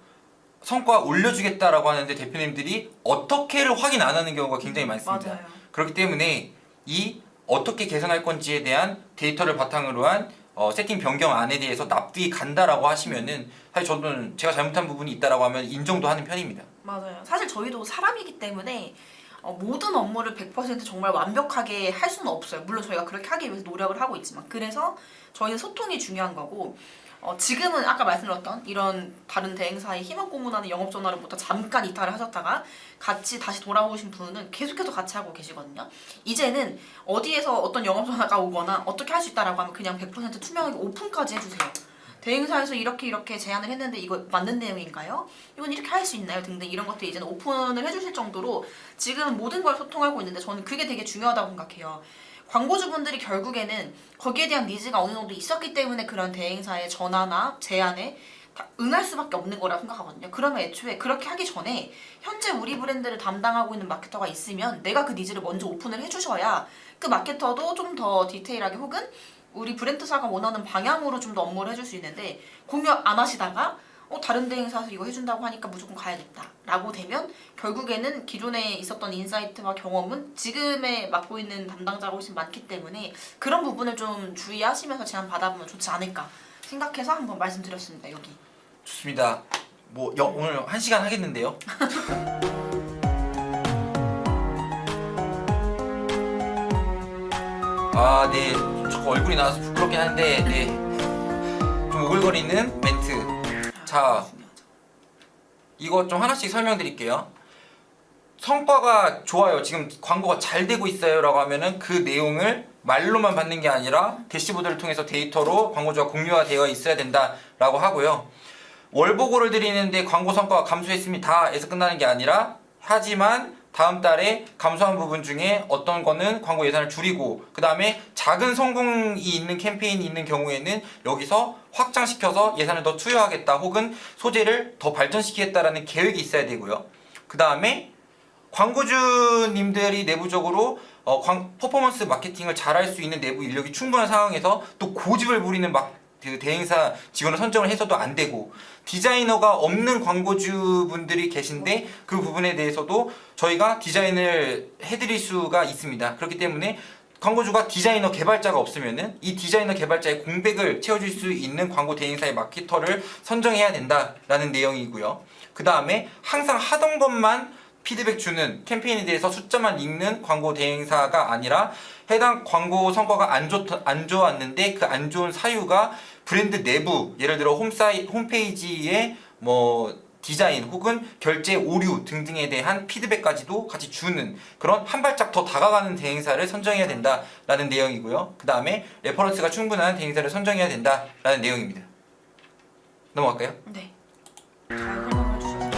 C: 성과 올려주겠다라고 하는데 대표님들이 어떻게를 확인 안 하는 경우가 굉장히 많습니다.
B: 맞아요.
C: 그렇기 때문에 이 어떻게 개선할 건지에 대한 데이터를 바탕으로 한 세팅 변경안에 대해서 납득이 간다라고 하시면은 사실 저는 제가 잘못한 부분이 있다라고 하면 인정도 하는 편입니다.
B: 맞아요. 사실 저희도 사람이기 때문에 모든 업무를 100% 정말 완벽하게 할 수는 없어요. 물론 저희가 그렇게 하기 위해서 노력을 하고 있지만 그래서 저희는 소통이 중요한 거고 지금은 아까 말씀드렸던 이런 다른 대행사의 희망 고문하는 영업 전화로부터 잠깐 이탈을 하셨다가 같이 다시 돌아오신 분은 계속해서 같이 하고 계시거든요. 이제는 어디에서 어떤 영업 전화가 오거나 어떻게 할 수 있다라고 하면 그냥 100% 투명하게 오픈까지 해주세요. 대행사에서 이렇게 제안을 했는데 이거 맞는 내용인가요? 이건 이렇게 할 수 있나요? 등등 이런 것들 이제는 오픈을 해주실 정도로 지금 모든 걸 소통하고 있는데 저는 그게 되게 중요하다고 생각해요. 광고주분들이 결국에는 거기에 대한 니즈가 어느 정도 있었기 때문에 그런 대행사의 전화나 제안에 다 응할 수밖에 없는 거라고 생각하거든요. 그러면 애초에 그렇게 하기 전에 현재 우리 브랜드를 담당하고 있는 마케터가 있으면 내가 그 니즈를 먼저 오픈을 해주셔야 그 마케터도 좀 더 디테일하게 혹은 우리 브랜드사가 원하는 방향으로 좀 더 업무를 해줄 수 있는데 공유 안 하시다가 다른 대행사에서 이거 해준다고 하니까 무조건 가야겠다 라고 되면 결국에는 기존에 있었던 인사이트와 경험은 지금에 맡고 있는 담당자가 훨씬 많기 때문에 그런 부분을 좀 주의하시면서 제안 받아보면 좋지 않을까 생각해서 한번 말씀드렸습니다. 여기
C: 좋습니다. 뭐 오늘 1시간 하겠는데요. 네. 저 얼굴이 나와서 부끄럽긴 한데 네. 좀 오글거리는 멘트. 자, 이거 좀 하나씩 설명드릴게요. 성과가 좋아요. 지금 광고가 잘 되고 있어요 라고 하면은 그 내용을 말로만 받는 게 아니라 대시보드를 통해서 데이터로 광고주와 공유가 되어 있어야 된다라고 하고요. 월보고를 드리는데 광고 성과가 감소했습니다 에서 끝나는 게 아니라 하지만 다음 달에 감소한 부분 중에 어떤 거는 광고 예산을 줄이고 그 다음에 작은 성공이 있는 캠페인이 있는 경우에는 여기서 확장시켜서 예산을 더 투여하겠다 혹은 소재를 더 발전시키겠다라는 계획이 있어야 되고요. 그 다음에 광고주님들이 내부적으로 퍼포먼스 마케팅을 잘할 수 있는 내부 인력이 충분한 상황에서 또 고집을 부리는 그 대행사 직원을 선정을 해서도 안 되고 디자이너가 없는 광고주분들이 계신데 그 부분에 대해서도 저희가 디자인을 해드릴 수가 있습니다. 그렇기 때문에 광고주가 디자이너 개발자가 없으면은 이 디자이너 개발자의 공백을 채워줄 수 있는 광고 대행사의 마케터를 선정해야 된다라는 내용이고요. 그 다음에 항상 하던 것만 피드백 주는 캠페인에 대해서 숫자만 읽는 광고 대행사가 아니라 해당 광고 성과가 안 좋았는데 그 안 좋은 사유가 브랜드 내부 예를 들어 홈페이지의 뭐 디자인 혹은 결제 오류 등등에 대한 피드백까지도 같이 주는 그런 한 발짝 더 다가가는 대행사를 선정해야 된다라는 내용이고요. 그 다음에 레퍼런스가 충분한 대행사를 선정해야 된다라는 내용입니다. 넘어갈까요?
B: 네. 잘 설명해 주셔서.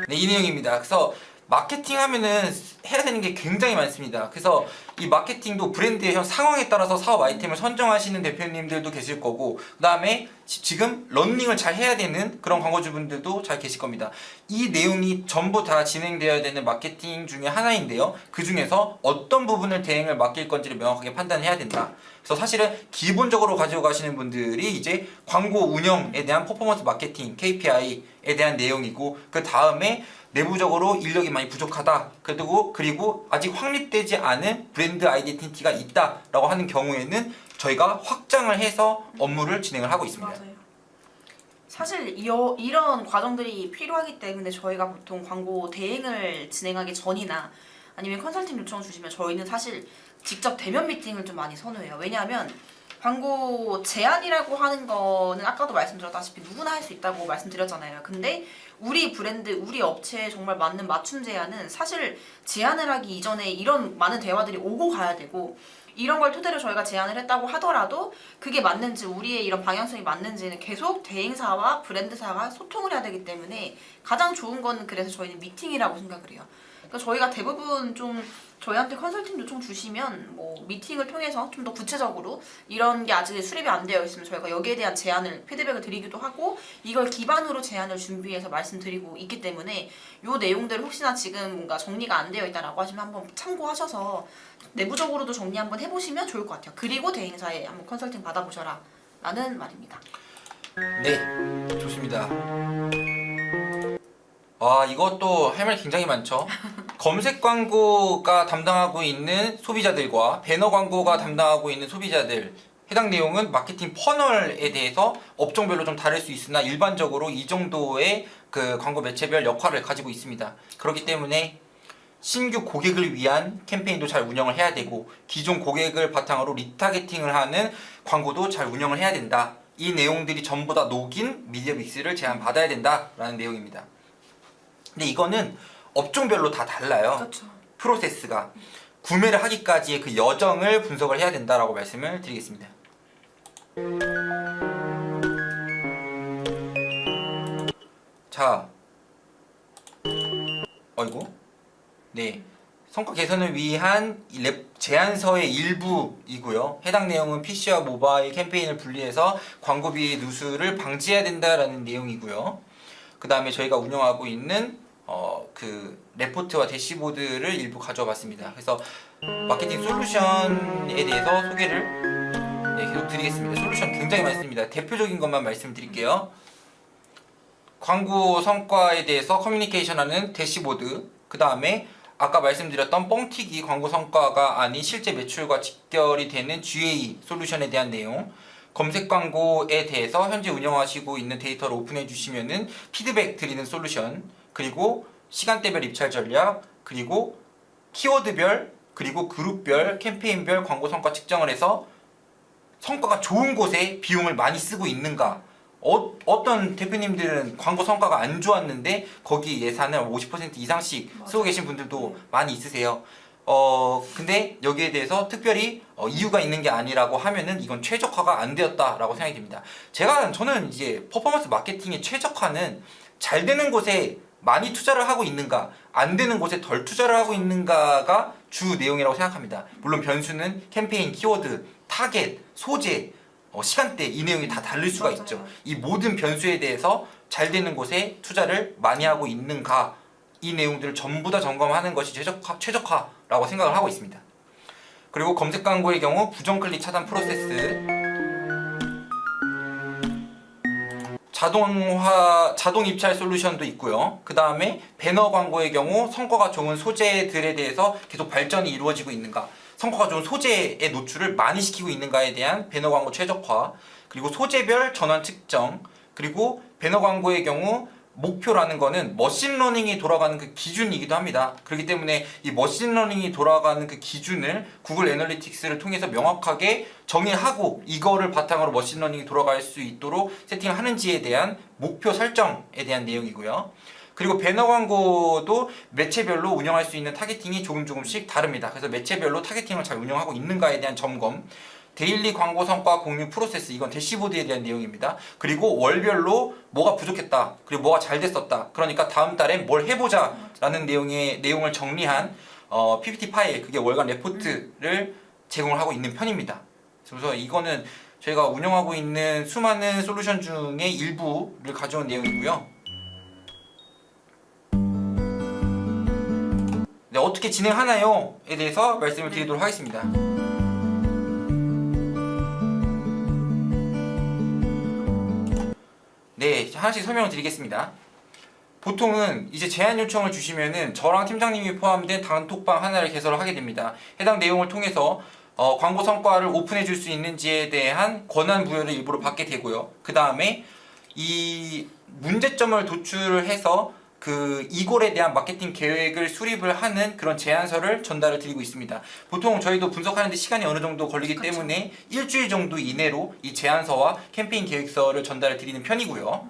C: 네, 이 내용입니다. 그래서 마케팅 하면은 해야 되는 게 굉장히 많습니다. 그래서 이 마케팅도 브랜드의 현 상황에 따라서 사업 아이템을 선정하시는 대표님들도 계실 거고 그 다음에 지금 런닝을 잘 해야 되는 그런 광고주분들도 잘 계실 겁니다. 이 내용이 전부 다 진행되어야 되는 마케팅 중에 하나인데요. 그 중에서 어떤 부분을 대행을 맡길 건지를 명확하게 판단해야 된다. 그래서 사실은 기본적으로 가지고 가시는 분들이 이제 광고 운영에 대한 퍼포먼스 마케팅, KPI에 대한 내용이고 그 다음에 내부적으로 인력이 많이 부족하다. 그리고 아직 확립되지 않은 브랜드 아이덴티티가 있다라고 하는 경우에는 저희가 확장을 해서 업무를 진행을 하고 있습니다.
B: 맞아요. 사실 이런 과정들이 필요하기 때문에 저희가 보통 광고 대행을 진행하기 전이나 아니면 컨설팅 요청을 주시면 저희는 사실 직접 대면 미팅을 좀 많이 선호해요. 왜냐하면 광고 제안이라고 하는 거는 아까도 말씀드렸다시피 누구나 할 수 있다고 말씀드렸잖아요. 근데 우리 브랜드, 우리 업체에 정말 맞는 맞춤 제안은 사실 제안을 하기 이전에 이런 많은 대화들이 오고 가야 되고 이런 걸 토대로 저희가 제안을 했다고 하더라도 그게 맞는지 우리의 이런 방향성이 맞는지는 계속 대행사와 브랜드사가 소통을 해야 되기 때문에 가장 좋은 거는 그래서 저희는 미팅이라고 생각을 해요. 그러니까 저희가 대부분 좀 저희한테 컨설팅 요청 주시면 뭐 미팅을 통해서 좀 더 구체적으로 이런 게 아직 수립이 안 되어 있으면 저희가 여기에 대한 제안을 피드백을 드리기도 하고 이걸 기반으로 제안을 준비해서 말씀드리고 있기 때문에 요 내용들을 혹시나 지금 뭔가 정리가 안 되어 있다라고 하시면 한번 참고하셔서 내부적으로도 정리 한번 해보시면 좋을 것 같아요. 그리고 대행사에 한번 컨설팅 받아보셔라 라는 말입니다.
C: 네, 좋습니다. 이것도 할 말 굉장히 많죠. 검색 광고가 담당하고 있는 소비자들과 배너 광고가 담당하고 있는 소비자들 해당 내용은 마케팅 퍼널에 대해서 업종별로 좀 다를 수 있으나 일반적으로 이 정도의 그 광고 매체별 역할을 가지고 있습니다. 그렇기 때문에 신규 고객을 위한 캠페인도 잘 운영을 해야 되고 기존 고객을 바탕으로 리타게팅을 하는 광고도 잘 운영을 해야 된다. 이 내용들이 전부 다 녹인 미디어 믹스를 제안받아야 된다라는 내용입니다. 근데 이거는 업종별로 다 달라요.
B: 그렇죠.
C: 프로세스가 구매를 하기까지의 그 여정을 분석을 해야 된다라고 말씀을 드리겠습니다. 자, 네, 성과 개선을 위한 제안서의 일부이고요. 해당 내용은 PC와 모바일 캠페인을 분리해서 광고비 누수를 방지해야 된다라는 내용이고요. 그 다음에 저희가 운영하고 있는 그 레포트와 대시보드를 일부 가져와 봤습니다. 그래서 마케팅 솔루션에 대해서 소개를 계속 드리겠습니다. 솔루션 굉장히 많습니다. 대표적인 것만 말씀드릴게요. 광고 성과에 대해서 커뮤니케이션하는 대시보드, 그 다음에 아까 말씀드렸던 뻥튀기 광고 성과가 아닌 실제 매출과 직결이 되는 GA 솔루션에 대한 내용, 검색 광고에 대해서 현재 운영하시고 있는 데이터를 오픈해 주시면은 피드백 드리는 솔루션, 그리고 시간대별 입찰 전략, 그리고 키워드별, 그리고 그룹별, 캠페인별 광고 성과 측정을 해서 성과가 좋은 곳에 비용을 많이 쓰고 있는가, 어떤 대표님들은 광고 성과가 안 좋았는데 거기 예산을 50% 이상씩 쓰고 계신 분들도 많이 있으세요. 근데 여기에 대해서 특별히 이유가 있는 게 아니라고 하면은 이건 최적화가 안 되었다라고 생각이 듭니다. 저는 이제 퍼포먼스 마케팅의 최적화는 잘 되는 곳에 많이 투자를 하고 있는가, 안 되는 곳에 덜 투자를 하고 있는가가 주 내용이라고 생각합니다. 물론 변수는 캠페인, 키워드, 타겟, 소재, 시간대 이 내용이 다 다를 수가
B: 맞아요.
C: 있죠. 이 모든 변수에 대해서 잘 되는 곳에 투자를 많이 하고 있는가, 이 내용들을 전부 다 점검하는 것이 최적화라고 생각을 하고 있습니다. 그리고 검색 광고의 경우 부정 클릭 차단 프로세스, 자동 입찰 솔루션도 있고요. 그 다음에 배너 광고의 경우 성과가 좋은 소재들에 대해서 계속 발전이 이루어지고 있는가, 성과가 좋은 소재의 노출을 많이 시키고 있는가에 대한 배너 광고 최적화, 그리고 소재별 전환 측정, 그리고 배너 광고의 경우 목표라는 거는 머신러닝이 돌아가는 그 기준이기도 합니다. 그렇기 때문에 이 머신러닝이 돌아가는 그 기준을 구글 애널리틱스를 통해서 명확하게 정의하고 이거를 바탕으로 머신러닝이 돌아갈 수 있도록 세팅을 하는지에 대한 목표 설정에 대한 내용이고요. 그리고 배너 광고도 매체별로 운영할 수 있는 타겟팅이 조금씩 다릅니다. 그래서 매체별로 타겟팅을 잘 운영하고 있는가에 대한 점검, 데일리 광고 성과 공유 프로세스, 이건 대시보드에 대한 내용입니다. 그리고 월별로 뭐가 부족했다, 그리고 뭐가 잘 됐었다, 그러니까 다음 달엔 뭘 해보자 라는 내용을 정리한 PPT 파일, 그게 월간 레포트를 제공을 하고 있는 편입니다. 그래서 이거는 저희가 운영하고 있는 수많은 솔루션 중에 일부를 가져온 내용이고요. 네, 어떻게 진행하나요?에 대해서 말씀을 드리도록 하겠습니다. 네, 하나씩 설명을 드리겠습니다. 보통은 이제 제안 요청을 주시면은 저랑 팀장님이 포함된 단톡방 하나를 개설을 하게 됩니다. 해당 내용을 통해서 광고 성과를 오픈해 줄 수 있는지에 대한 권한 부여를 일부러 받게 되고요. 그 다음에 이 문제점을 도출을 해서 그 이골에 대한 마케팅 계획을 수립을 하는 그런 제안서를 전달을 드리고 있습니다. 보통 저희도 분석하는데 시간이 어느 정도 걸리기 때문에 일주일 정도 이내로 이 제안서와 캠페인 계획서를 전달을 드리는 편이고요.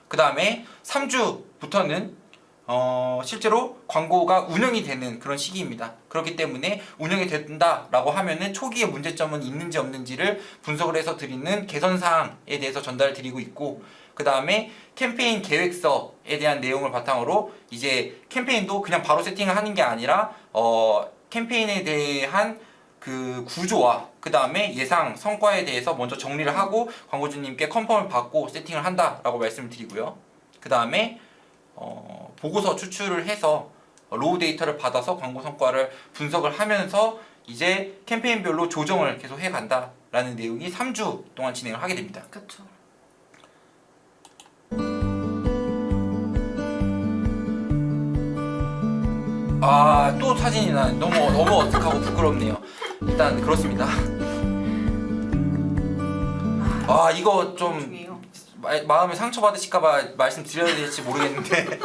C: 그 다음에 3주부터는 실제로 광고가 운영이 되는 그런 시기입니다. 그렇기 때문에 운영이 된다라고 하면은 초기에 문제점은 있는지 없는지를 분석을 해서 드리는 개선사항에 대해서 전달을 드리고 있고, 그 다음에 캠페인 계획서에 대한 내용을 바탕으로 이제 캠페인도 그냥 바로 세팅을 하는 게 아니라 캠페인에 대한 그 구조와 그 다음에 예상 성과에 대해서 먼저 정리를 하고 광고주님께 컨펌을 받고 세팅을 한다라고 말씀을 드리고요. 그 다음에 보고서 추출을 해서 로우 데이터를 받아서 광고 성과를 분석을 하면서 이제 캠페인별로 조정을 계속 해간다라는 내용이 3주 동안 진행을 하게 됩니다.
B: 그렇죠.
C: 아, 또 사진이 나 너무 어색하고 부끄럽네요. 일단 그렇습니다. 아, 이거 좀
B: 중요해요.
C: 마음에 상처 받으실까봐 말씀드려야 될지 모르겠는데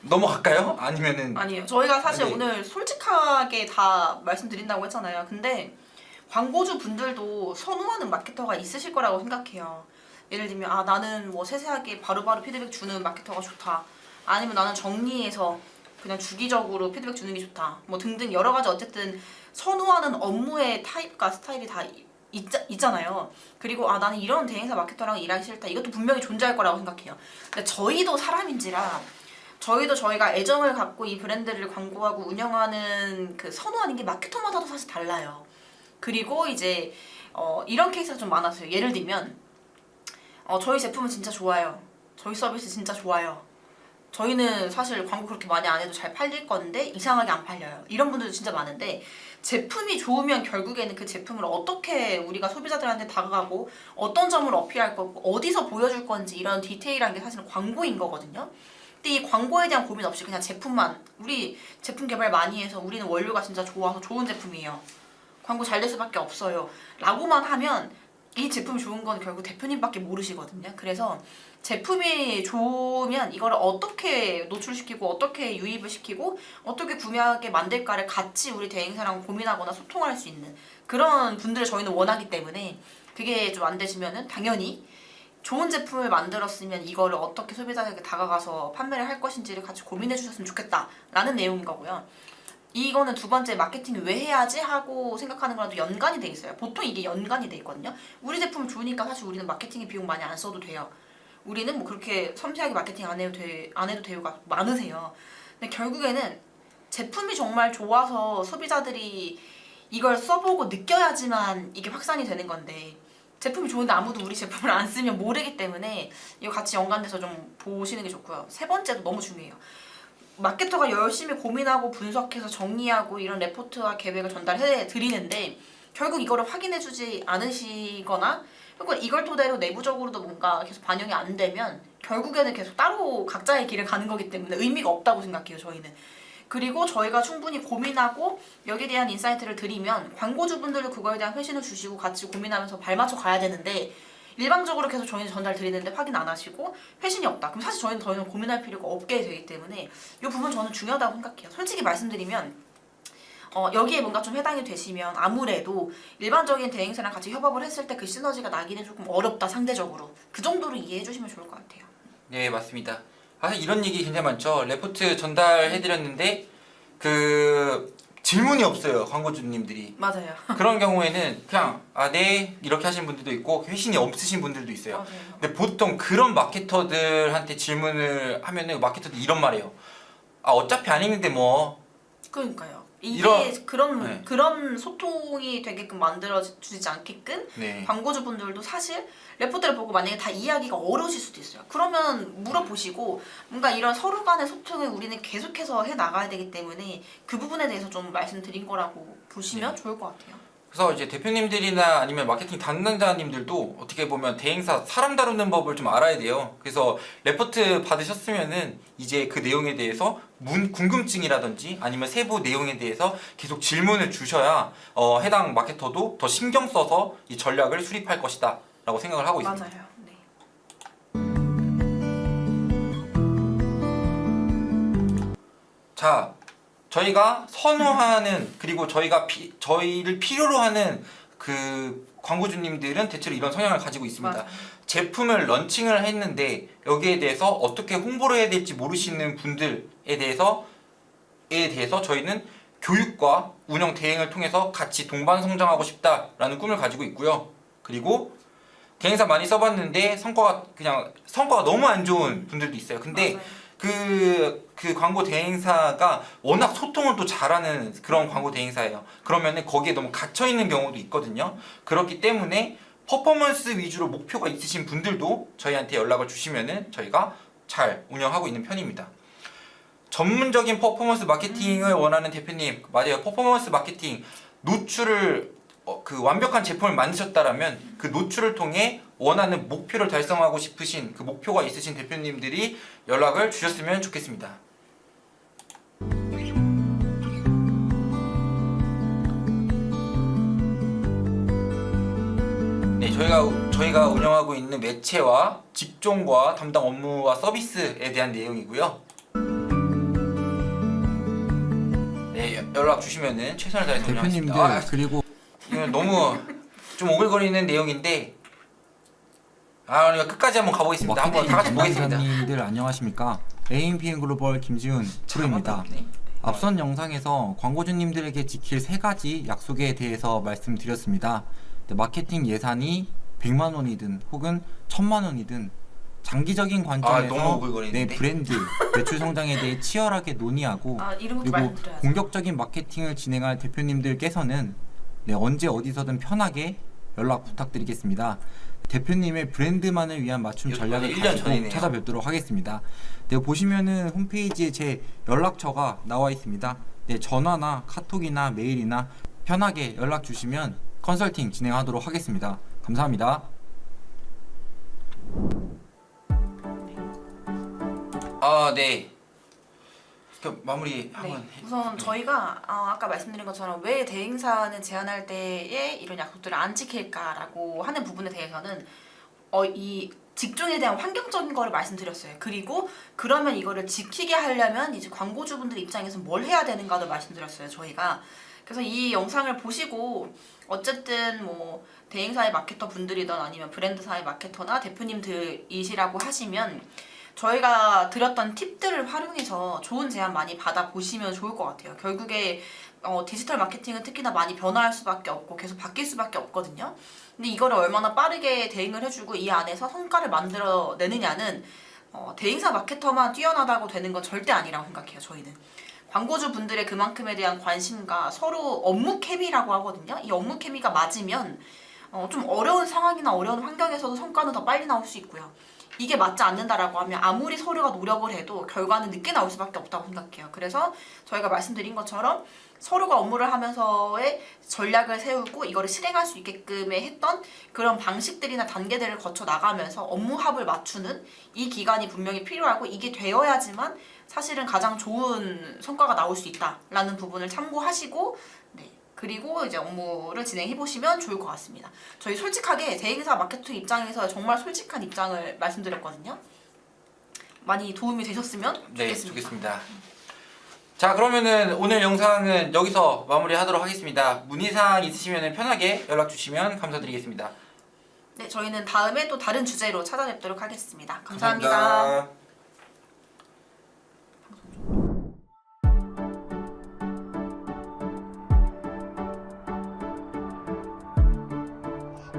C: 넘어갈까요? 아니면은
B: 아니에요. 저희가 사실
C: 네.
B: 오늘 솔직하게 다 말씀드린다고 했잖아요. 근데 광고주 분들도 선호하는 마케터가 있으실 거라고 생각해요. 예를 들면 나는 뭐 세세하게 바로바로 피드백 주는 마케터가 좋다. 아니면 나는 정리해서 그냥 주기적으로 피드백 주는 게 좋다. 뭐 등등 여러 가지 어쨌든 선호하는 업무의 타입과 스타일이 다 있잖아요. 그리고 나는 이런 대행사 마케터랑 일하기 싫다. 이것도 분명히 존재할 거라고 생각해요. 근데 저희도 사람인지라 저희가 애정을 갖고 이 브랜드를 광고하고 운영하는 그 선호하는 게 마케터마다도 사실 달라요. 그리고 이제 이런 케이스가 좀 많았어요. 예를 들면 저희 제품은 진짜 좋아요. 저희 서비스 진짜 좋아요. 저희는 사실 광고 그렇게 많이 안 해도 잘 팔릴 건데 이상하게 안 팔려요. 이런 분들도 진짜 많은데 제품이 좋으면 결국에는 그 제품을 어떻게 우리가 소비자들한테 다가가고 어떤 점을 어필할 거고 어디서 보여줄 건지 이런 디테일한 게 사실은 광고인 거거든요. 근데 이 광고에 대한 고민 없이 그냥 제품만 우리 제품 개발 많이 해서 우리는 원료가 진짜 좋아서 좋은 제품이에요. 광고 잘 될 수밖에 없어요. 라고만 하면 이 제품이 좋은 건 결국 대표님밖에 모르시거든요. 그래서 제품이 좋으면 이거를 어떻게 노출시키고 어떻게 유입을 시키고 어떻게 구매하게 만들까를 같이 우리 대행사랑 고민하거나 소통할 수 있는 그런 분들을 저희는 원하기 때문에 그게 좀 안 되시면은 당연히 좋은 제품을 만들었으면 이거를 어떻게 소비자에게 다가가서 판매를 할 것인지를 같이 고민해 주셨으면 좋겠다라는 내용인 거고요. 이거는 두 번째 마케팅을 왜 해야지 하고 생각하는 거랑도 연관이 돼 있어요. 보통 이게 연관이 돼 있거든요. 우리 제품 좋으니까 사실 우리는 마케팅에 비용 많이 안 써도 돼요. 우리는 뭐 그렇게 섬세하게 마케팅 안 해도 돼요가 많으세요. 근데 결국에는 제품이 정말 좋아서 소비자들이 이걸 써보고 느껴야지만 이게 확산이 되는 건데 제품이 좋은데 아무도 우리 제품을 안 쓰면 모르기 때문에 이거 같이 연관돼서 좀 보시는 게 좋고요. 세 번째도 너무 중요해요. 마케터가 열심히 고민하고 분석해서 정리하고 이런 레포트와 계획을 전달해 드리는데 결국 이거를 확인해주지 않으시거나 그리고 이걸 토대로 내부적으로도 뭔가 계속 반영이 안 되면 결국에는 계속 따로 각자의 길을 가는 거기 때문에 의미가 없다고 생각해요, 저희는. 그리고 저희가 충분히 고민하고 여기에 대한 인사이트를 드리면 광고주분들도 그거에 대한 회신을 주시고 같이 고민하면서 발맞춰 가야 되는데 일방적으로 계속 저희는 전달 드리는데 확인 안 하시고 회신이 없다. 그럼 사실 저희는 더 이상 고민할 필요가 없게 되기 때문에 이 부분 저는 중요하다고 생각해요. 솔직히 말씀드리면 여기에 뭔가 좀 해당이 되시면 아무래도 일반적인 대행사랑 같이 협업을 했을 때 그 시너지가 나기는 조금 어렵다 상대적으로 그 정도로 이해해 주시면 좋을 것 같아요.
C: 네, 맞습니다. 사실 이런 얘기 굉장히 많죠. 레포트 전달해드렸는데 그 질문이 없어요, 광고주님들이.
B: 맞아요.
C: 그런 경우에는 그냥 네 이렇게 하시는 분들도 있고 회신이 없으신 분들도 있어요.
B: 맞아요.
C: 근데 보통 그런 마케터들한테 질문을 하면은 마케터들이 이런 말이에요. 어차피 안 읽는데 뭐.
B: 그러니까요. 이게
C: 이런-
B: 그런
C: 네.
B: 그런 소통이 되게끔 만들어주지 않게끔
C: 네.
B: 광고주분들도 사실 레포트를 보고 만약에 다 이해하기가 어려우실 수도 있어요. 그러면 물어보시고 뭔가 이런 서로 간의 소통을 우리는 계속해서 해 나가야 되기 때문에 그 부분에 대해서 좀 말씀드린 거라고 보시면 좋을 것 같아요.
C: 그래서 이제 대표님들이나 아니면 마케팅 담당자님들도 어떻게 보면 대행사 사람 다루는 법을 좀 알아야 돼요. 그래서 레포트 받으셨으면은 이제 그 내용에 대해서 궁금증이라든지 아니면 세부 내용에 대해서 계속 질문을 주셔야 해당 마케터도 더 신경 써서 이 전략을 수립할 것이다 라고 생각을 하고 있습니다.
B: 맞아요. 네.
C: 자, 저희가 선호하는 그리고 저희를 필요로 하는 그 광고주님들은 대체로 이런 성향을 가지고 있습니다.
B: 맞아요.
C: 제품을 런칭을 했는데 여기에 대해서 어떻게 홍보를 해야 될지 모르시는 분들에 대해서 저희는 교육과 운영 대행을 통해서 같이 동반 성장하고 싶다라는 꿈을 가지고 있고요. 그리고 대행사 많이 써봤는데 성과가 너무 안 좋은 분들도 있어요. 근데
B: 맞아요.
C: 그 광고 대행사가 워낙 소통을 또 잘하는 그런 광고 대행사예요. 그러면은 거기에 너무 갇혀 있는 경우도 있거든요. 그렇기 때문에 퍼포먼스 위주로 목표가 있으신 분들도 저희한테 연락을 주시면은 저희가 잘 운영하고 있는 편입니다. 전문적인 퍼포먼스 마케팅을 원하는 대표님, 맞아요. 퍼포먼스 마케팅 노출을 그 완벽한 제품을 만드셨다라면 그 노출을 통해 원하는 목표를 달성하고 싶으신 그 목표가 있으신 대표님들이 연락을 주셨으면 좋겠습니다. 네, 저희가 운영하고 있는 매체와 직종과 담당 업무와 서비스에 대한 내용이고요. 네, 연락 주시면은 최선을 다해서
D: 대표님들
C: 운영하겠습니다.
D: 그리고
C: 이건 너무 좀 오글거리는 내용인데 우리가 끝까지 한번 가보겠습니다. 한번 다 같이 보겠습니다.
D: 담당자님들 안녕하십니까? AMPM 글로벌 김지훈 프로입니다. 앞선 영상에서 광고주님들에게 지킬 3가지 약속에 대해서 말씀드렸습니다. 마케팅 예산이 100만 원이든 혹은 1000만 원이든 장기적인
C: 너무
D: 관점에서
C: 오글거리는데?
D: 내 브랜드, 매출 성장에 대해 치열하게 논의하고
B: 이런 것도
D: 그리고
B: 말씀드려야죠.
D: 공격적인 마케팅을 진행할 대표님들께서는 언제 어디서든 편하게 연락 부탁드리겠습니다. 대표님의 브랜드만을 위한 맞춤
C: 이거
D: 전략을
C: 1년
D: 가지고
C: 전이네요.
D: 찾아뵙도록 하겠습니다. 보시면은 홈페이지에 제 연락처가 나와 있습니다. 전화나 카톡이나 메일이나 편하게 연락 주시면 컨설팅 진행하도록 하겠습니다. 감사합니다.
C: 네. 마무리 한번
B: 네. 우선 저희가 아까 말씀드린 것처럼 왜 대행사는 제안할 때에 이런 약속들을 안 지킬까라고 하는 부분에 대해서는 이 직종에 대한 환경적인 거를 말씀드렸어요. 그리고 그러면 이거를 지키게 하려면 이제 광고주분들 입장에서 뭘 해야 되는가도 말씀드렸어요. 저희가. 그래서 이 영상을 보시고 어쨌든 뭐 대행사의 마케터 분들이든 아니면 브랜드사의 마케터나 대표님들이시라고 하시면 저희가 드렸던 팁들을 활용해서 좋은 제안 많이 받아보시면 좋을 것 같아요. 결국에 디지털 마케팅은 특히나 많이 변화할 수밖에 없고 계속 바뀔 수밖에 없거든요. 근데 이거를 얼마나 빠르게 대응을 해주고 이 안에서 성과를 만들어내느냐는 대행사 마케터만 뛰어나다고 되는 건 절대 아니라고 생각해요. 저희는 광고주 분들의 그만큼에 대한 관심과 서로 업무 케미라고 하거든요. 이 업무 케미가 맞으면 좀 어려운 상황이나 어려운 환경에서도 성과는 더 빨리 나올 수 있고요. 이게 맞지 않는다라고 하면 아무리 서로가 노력을 해도 결과는 늦게 나올 수밖에 없다고 생각해요. 그래서 저희가 말씀드린 것처럼 서로가 업무를 하면서의 전략을 세우고 이거를 실행할 수 있게끔 했던 그런 방식들이나 단계들을 거쳐 나가면서 업무 합을 맞추는 이 기간이 분명히 필요하고 이게 되어야지만 사실은 가장 좋은 성과가 나올 수 있다라는 부분을 참고하시고 그리고 이제 업무를 진행해 보시면 좋을 것 같습니다. 저희 솔직하게 대행사 마케팅 입장에서 정말 솔직한 입장을 말씀드렸거든요. 많이 도움이 되셨으면
C: 네,
B: 좋겠습니다.
C: 좋겠습니다. 자, 그러면은 오늘 영상은 여기서 마무리하도록 하겠습니다. 문의사항 있으시면 편하게 연락 주시면 감사드리겠습니다.
B: 네, 저희는 다음에 또 다른 주제로 찾아뵙도록 하겠습니다. 감사합니다.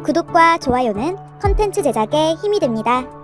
E: 구독과 좋아요는 컨텐츠 제작에 힘이 됩니다.